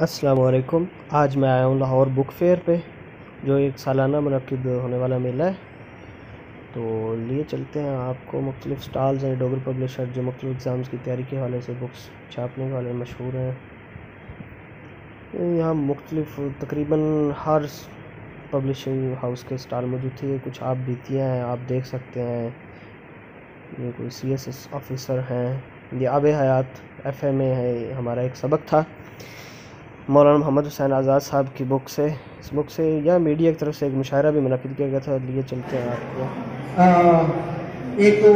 السلام علیکم۔ آج میں آیا ہوں لاہور بک فیئر پہ، جو ایک سالانہ منعقد ہونے والا میلہ ہے۔ تو لیے چلتے ہیں آپ کو مختلف سٹالز ہیں ڈوگر پبلشر جو مختلف ایگزامز کی تیاری کے حوالے سے بکس چھاپنے کے حوالے مشہور ہیں۔ یہاں مختلف تقریباً ہر پبلشنگ ہاؤس کے سٹال موجود تھے۔ کچھ آپ بیتیاں ہیں، آپ دیکھ سکتے ہیں۔ یہ کوئی CSS آفیسر ہیں، یہ آب حیات FMA ہے، ہمارا ایک سبق تھا مولانا محمد حسین آزاد صاحب کی بک سے۔ اس بک سے یا میڈیا کی طرف سے ایک مشاعرہ بھی منعقد کیا گیا تھا۔ لیے چلتے ہیں آپ کو۔ ایک دو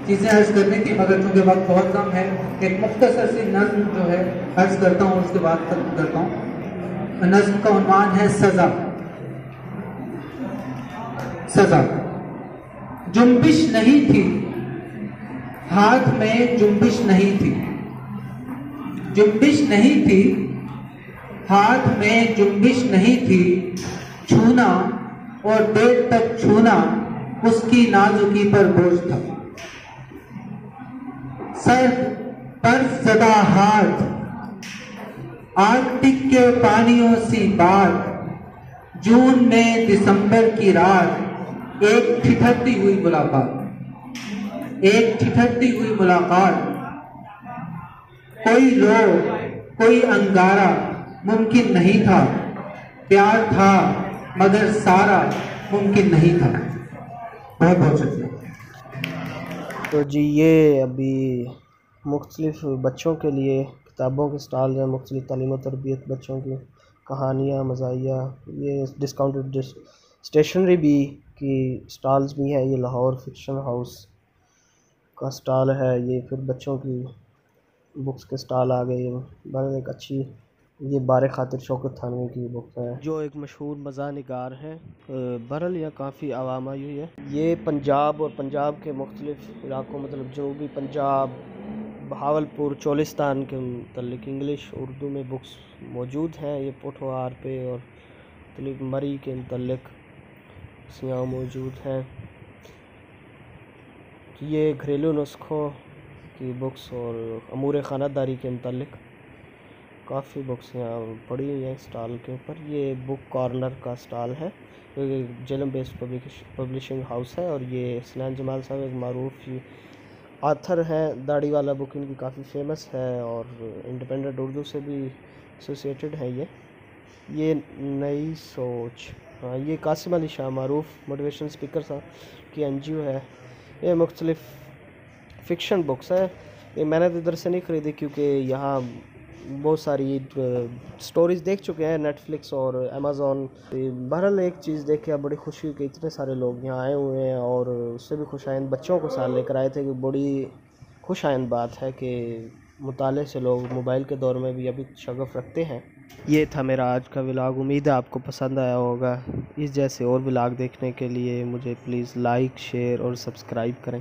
چیزیں عرض کرنے کی، مگر چونکہ وقت بہت کم ہے، ایک مختصر سی نظم جو ہے عرض کرتا ہوں، اس کے بعد ختم کرتا ہوں۔ نظم کا عنوان ہے سزا۔ سزا جنبش نہیں تھی، ہاتھ میں جنبش نہیں تھی، جنبش نہیں تھی، ہاتھ میں جنبش نہیں تھی، چھونا اور دیر تک چھونا اس کی نازکی پر بوجھ تھا۔ سر پر زدہ ہاتھ، آرکٹک کے پانیوں سی بات، جون میں دسمبر کی رات، ایک ٹھٹھرتی ہوئی ملاقات، ایک ٹھٹھرتی ہوئی ملاقات، کوئی لو کوئی انگارہ ممکن نہیں تھا، پیار تھا مگر سارا ممکن نہیں تھا۔ بہت بہت شکریہ۔ تو جی یہ ابھی مختلف بچوں کے لیے کتابوں کے سٹالز ہیں، مختلف تعلیم و تربیت بچوں کی کہانیاں، مزاحیہ، یہ ڈسکاؤنٹڈ اسٹیشنری بھی کی سٹالز بھی ہیں۔ یہ لاہور فکشن ہاؤس کا سٹال ہے، یہ پھر بچوں کی بکس کے سٹال آ گئے۔ بہرحال ایک اچھی، یہ بار خاطر شوکت تھانوی کی بک ہے جو ایک مشہور مزاح نگار ہیں۔ بہرحال یہ کافی عوام آئی ہوئی ہے۔ یہ پنجاب اور پنجاب کے مختلف علاقوں، مطلب جنوبی پنجاب، بہاولپور، چولستان کے متعلق انگلش اردو میں بکس موجود ہیں۔ یہ پوٹھوہار پہ اور مختلف مری کے متعلق یہاں موجود ہیں۔ یہ گھریلو نسخوں کی بکس اور امور خانہ داری کے متعلق کافی بکس یہاں پڑی ہوئی ہیں سٹال کے اوپر۔ یہ بک کارنر کا سٹال ہے، جیلم بیسڈ پبلشنگ ہاؤس ہے، اور یہ حسنین جمال صاحب ایک معروف آتھر ہیں۔ داڑھی والا بک ان کی کافی فیمس ہے اور انڈیپینڈنٹ اردو سے بھی ایسوسیٹڈ ہے۔ یہ نئی سوچ، یہ قاسم علی شاہ معروف موٹیویشن اسپیکر صاحب کی NGO ہے۔ یہ مختلف فکشن بکس ہیں۔ یہ میں نے تو ادھر سے نہیں خریدی کیونکہ یہاں بہت ساری سٹوریز دیکھ چکے ہیں نیٹفلکس اور Amazon۔ بہرحال ایک چیز دیکھ کے بڑی خوشی ہوئی کہ اتنے سارے لوگ یہاں آئے ہوئے ہیں، اور اس سے بھی خوش آئند بچوں کو ساتھ لے کر آئے تھے، کہ بڑی خوش آئند بات ہے کہ مطالعے سے لوگ موبائل کے دور میں بھی ابھی شغف رکھتے ہیں۔ یہ تھا میرا آج کا ولاگ، امید ہے آپ کو پسند آیا ہوگا۔ اس جیسے اور ولاگ دیکھنے کے لیے مجھے پلیز لائک، شیئر اور سبسکرائب کریں۔